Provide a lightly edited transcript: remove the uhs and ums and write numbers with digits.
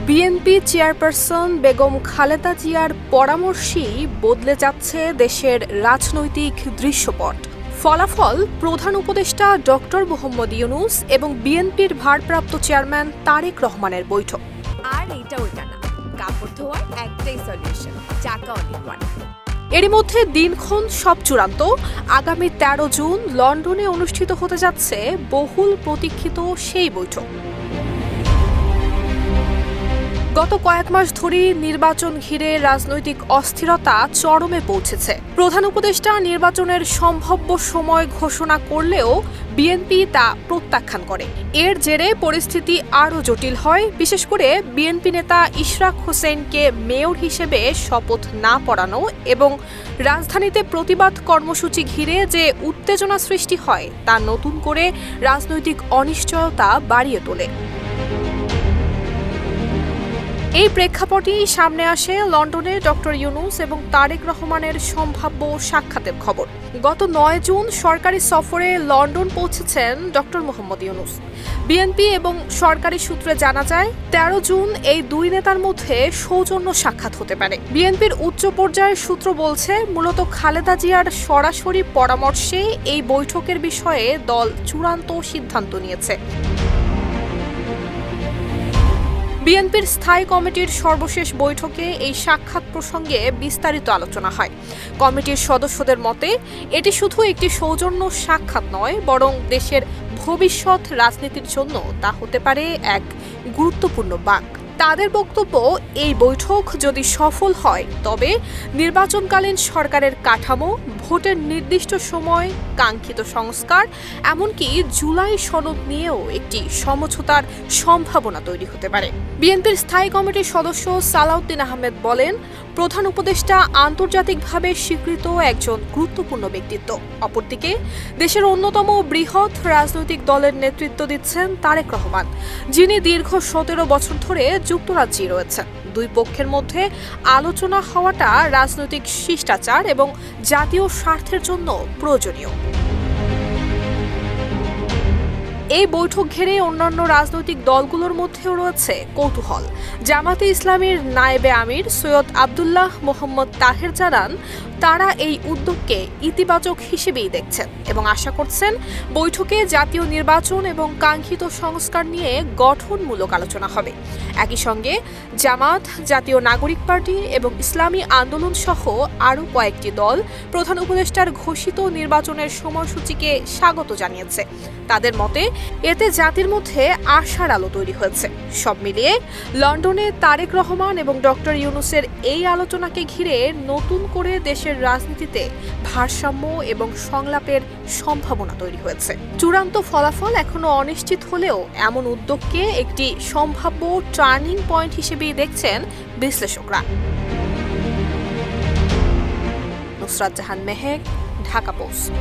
BNP chairperson Begum Khaleda জিয়ার পরামর্শেই বদলে যাচ্ছে দেশের রাজনৈতিক দৃশ্যপট। ফলাফল, প্রধান উপদেষ্টা ডক্টর মোহাম্মদ ইউনূস এবং বিএনপির ভারপ্রাপ্ত চেয়ারম্যান তারেক রহমানের বৈঠক। আর এইটা ওইটা না, কাপড় ধোয়ার একটাই সলিউশন, চাকা অলিওয়ান। এরই মধ্যে দিনক্ষণ সব চূড়ান্ত। আগামী ১৩ জুন লন্ডনে অনুষ্ঠিত হতে যাচ্ছে বহুল প্রতীক্ষিত সেই বৈঠক। গত কয়েক মাস ধরেই নির্বাচন ঘিরে রাজনৈতিক অস্থিরতা চরমে পৌঁছেছে। প্রধান উপদেষ্টা নির্বাচনের সম্ভাব্য সময় ঘোষণা করলেও বিএনপি তা প্রত্যাখ্যান করে। এর জেরে পরিস্থিতি আরও জটিল হয়। বিশেষ করে বিএনপি নেতা ইশরাক হোসেনকে মেয়র হিসেবে শপথ না পড়ানো এবং রাজধানীতে প্রতিবাদ কর্মসূচি ঘিরে যে উত্তেজনা সৃষ্টি হয় তা নতুন করে রাজনৈতিক অনিশ্চয়তা বাড়িয়ে তোলে। এই প্রেক্ষাপটেই সামনে আসে লন্ডনে ডক্টর ইউনূস এবং তারেক রহমানের সম্ভাব্য সাক্ষাতের খবর। গত ৯ জুন সরকারি সফরে লন্ডন পৌঁছেছেন ডক্টর মোহাম্মদ ইউনূস। বিএনপি এবং সরকারি সূত্রে জানা যায় ১৩ জুন এই দুই নেতার মধ্যে সৌজন্য সাক্ষাৎ হতে পারে। বিএনপির উচ্চ পর্যায়ের সূত্র বলছে, মূলত খালেদা জিয়ার সরাসরি পরামর্শে এই বৈঠকের বিষয়ে দল চূড়ান্ত সিদ্ধান্ত নিয়েছে। বিএনপির স্থায়ী কমিটির সর্বশেষ বৈঠকে এই সাক্ষাৎ প্রসঙ্গে বিস্তারিত আলোচনা হয়। কমিটির সদস্যদের মতে এটি শুধু একটি সৌজন্য সাক্ষাৎ নয়, বরং দেশের ভবিষ্যৎ রাজনীতির জন্য তা হতে পারে এক গুরুত্বপূর্ণ বাঁক। তাদের বক্তব্য, এই বৈঠক যদি সফল হয় তবে নির্বাচনকালীন সরকারের কাঠামো, ভোটের নির্দিষ্ট সময়, কাঙ্ক্ষিত সংস্কার, এমনকি জুলাই সনদ নিয়েও একটি সমঝোতার সম্ভাবনা তৈরি হতে পারে। বিএনপির স্থায়ী কমিটির সদস্য সালাউদ্দিন আহমেদ বলেন, প্রধান উপদেষ্টা আন্তর্জাতিকভাবে স্বীকৃত একজন গুরুত্বপূর্ণ ব্যক্তিত্ব। অপরদিকে দেশের অন্যতম বৃহৎ রাজনৈতিক দলের নেতৃত্ব দিচ্ছেন তারেক রহমান, যিনি দীর্ঘ ১৭ বছর ধরে যুক্তরাজ্যে রয়েছেন। দুই পক্ষের মধ্যে আলোচনা হওয়াটা রাজনৈতিক শিষ্টাচার এবং জাতীয় স্বার্থের জন্য প্রয়োজনীয়। এই বৈঠক ঘিরে অন্যান্য রাজনৈতিক দলগুলোর মধ্যেও রয়েছে কৌতূহল। জামাতে ইসলামীর নায়েবে আমির সৈয়দ আবদুল্লাহ মোহাম্মদ তাহের জানান, তারা এই উদ্যোগকে ইতিবাচক হিসেবেই দেখছেন এবং আশা করছেন বৈঠকে জাতীয় নির্বাচন এবং কাঙ্ক্ষিত সংস্কার নিয়ে গঠনমূলক আলোচনা হবে। একই সঙ্গে জামাত, জাতীয় নাগরিক পার্টি এবং ইসলামী আন্দোলন সহ আরও কয়েকটি দল প্রধান উপদেষ্টার ঘোষিত নির্বাচনের সময়সূচিকে স্বাগত জানিয়েছে। তাদের মতে এতে জাতির মধ্যে আশার আলো তৈরি হয়েছে। সব মিলিয়ে লন্ডনে তারেক রহমান এবং ডক্টর ইউনূসের এই আলোচনাকে ঘিরে নতুন করে দেশের রাজনীতিতে ভারসাম্য এবং সংলাপের সম্ভাবনা তৈরি হয়েছে। চূড়ান্ত ফলাফল এখনো অনিশ্চিত হলেও এমন উদ্যোগকে একটি সম্ভাব্য টার্নিং পয়েন্ট হিসেবেই দেখছেন বিশ্লেষকরা। নুসরাত জাহান মেহেক, ঢাকা পোস্ট।